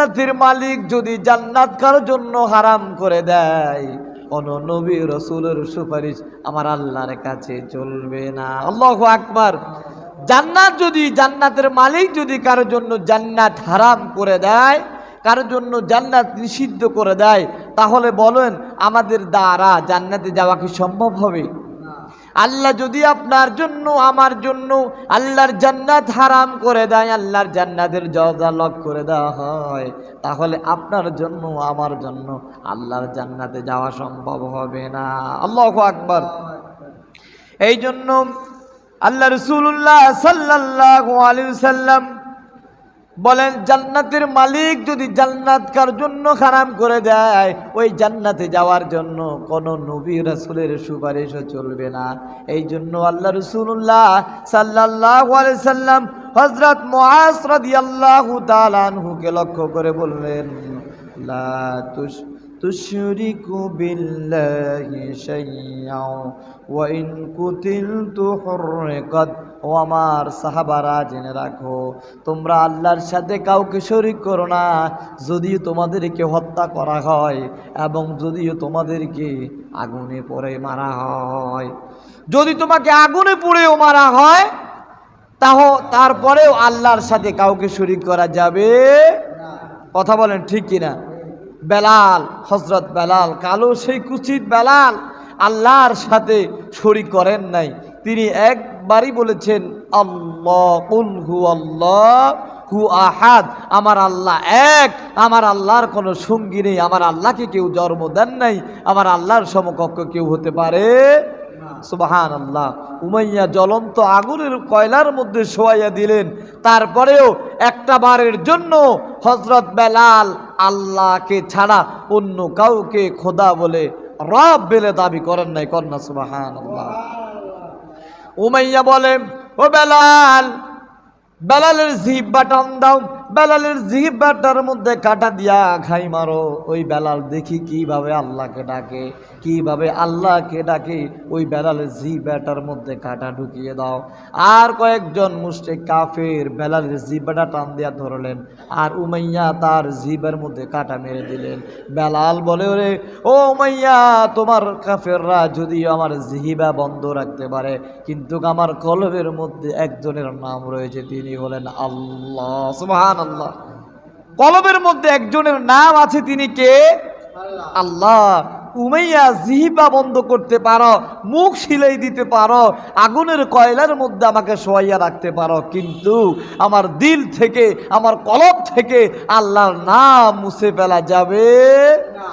জান্নাতের মালিক যদি জান্নাত কারোর জন্য হারাম করে দেয়, কোন নবী রাসূলের সুপারিশ আমার আল্লাহর কাছে চলবে না। আল্লাহু আকবার। জান্নাতের মালিক যদি কারোর জন্য জান্নাত হারাম করে দেয়, কারোর জন্য জান্নাত নিষিদ্ধ করে দেয়, তাহলে বলেন আমাদের দ্বারা জান্নাতে যাওয়া কি সম্ভব হবে? আল্লাহ যদি আপনার জন্য আমার জন্য আল্লাহর জান্নাত হারাম করে দেয়, আল্লাহর জান্নাতের দরজা লক করে দেওয়া হয়, তাহলে আপনার জন্য আমার জন্য আল্লাহর জান্নাতে যাওয়া সম্ভব হবে না। আল্লাহু আকবার। এই জন্য আল্লাহ রাসূলুল্লাহ সাল্লাল্লাহু আলাইহি ওয়াসাল্লাম বলেন, জান্নাতের মালিক যদি জান্নাত কার জন্য হারাম করে দেয়, ওই জান্নাতে যাওয়ার জন্য কোন নবী রাসূলের সুপারিশও চলবে না। এই জন্য আল্লাহ রাসূলুল্লাহ সাল্লাল্লাহু আলাইহি সাল্লাম হযরত মুআজ রাদিয়াল্লাহু তাআলা আনহুকে লক্ষ্য করে বললেন, লা তুশরিকু বিল্লাহি শাইআ ওয়া ইন কুতিলতু হুররিকাত। ও আমার সাহাবারা, জেনে রাখো, তোমরা আল্লাহর সাথে কাউকে শরীক করো না, যদিও তোমাদেরকে হত্যা করা হয় এবং যদিও তোমাদেরকে আগুনে পুড়ে মারা হয়। যদি তোমাকে আগুনে পুড়েও মারা হয়, তারপরেও আল্লাহর সাথে কাউকে শরীক করা যাবে কথা বলেন ঠিক কিনা? বেলাল, হযরত বেলাল, কালো সেই কুচিত বেলাল আল্লাহর সাথে শরীক করেন নাই। তিনি একবারই বলেছেন, আল্লাহ কুল হু আল্লাহু আহাদ, আমার আল্লাহ এক, আমার আল্লাহর কোনো সঙ্গী নেই, আমার আল্লাহকে কেউ জন্ম দেন নাই, আমার আল্লাহর সমকক্ষ কেউ হতে পারে সুবহানাল্লাহ। উমাইয়া জ্বলন্ত আগুনের কয়লার মধ্যে শোয়াইয়া দিলেন, তারপরেও একটা বারের জন্য হযরত বেলাল আল্লাহকে ছাড়া অন্য কাউকে খোদা বলে, রব বলে দাবি করেন নাই। কন্যা সুবহানাল্লাহ। উমাইয়া বলে, ও বেলাল, বেলালের জিহ্বা টান দাও, বেলালের জিহ্বাটার মধ্যে কাটা দিয়া খাই মারো। ওই বেলাল দেখি কিভাবে আল্লাহকে ডাকে, কিভাবে আল্লাহকে ডাকে, ওই বেলালের জিহ্বাটার মধ্যে কাটা ঢুকিয়ে দাও। আর কয়েকজন মুশরিক কাফের বেলালের জিহ্বাটা টান দিয়া ধরলেন, আর উমাইয়া তার জিহ্বার মধ্যে কাটা মেরে দিলেন। বেলাল বলে, ওরে ও উমাইয়া, তোমার কাফেররা যদিও আমার জিহ্বা বন্ধ রাখতে পারে, কিন্তু আমার কলবের মধ্যে একজনের নাম রয়েছে, তিনি হলেন আল্লাহ। সুবহানাল্লাহ। কলবের মধ্যে একজনের নাম আছে, তিনি কে? আল্লাহ। উমাইয়া জিহ্বা বন্ধ করতে পারো, মুখ সিলাই দিতে পারো, আগুনের কয়লার মধ্যে আমাকে শোয়াইয়া রাখতে পারো, কিন্তু আমার দিল থেকে, আমার কলব থেকে আল্লাহর নাম মুছে ফেলা যাবে না।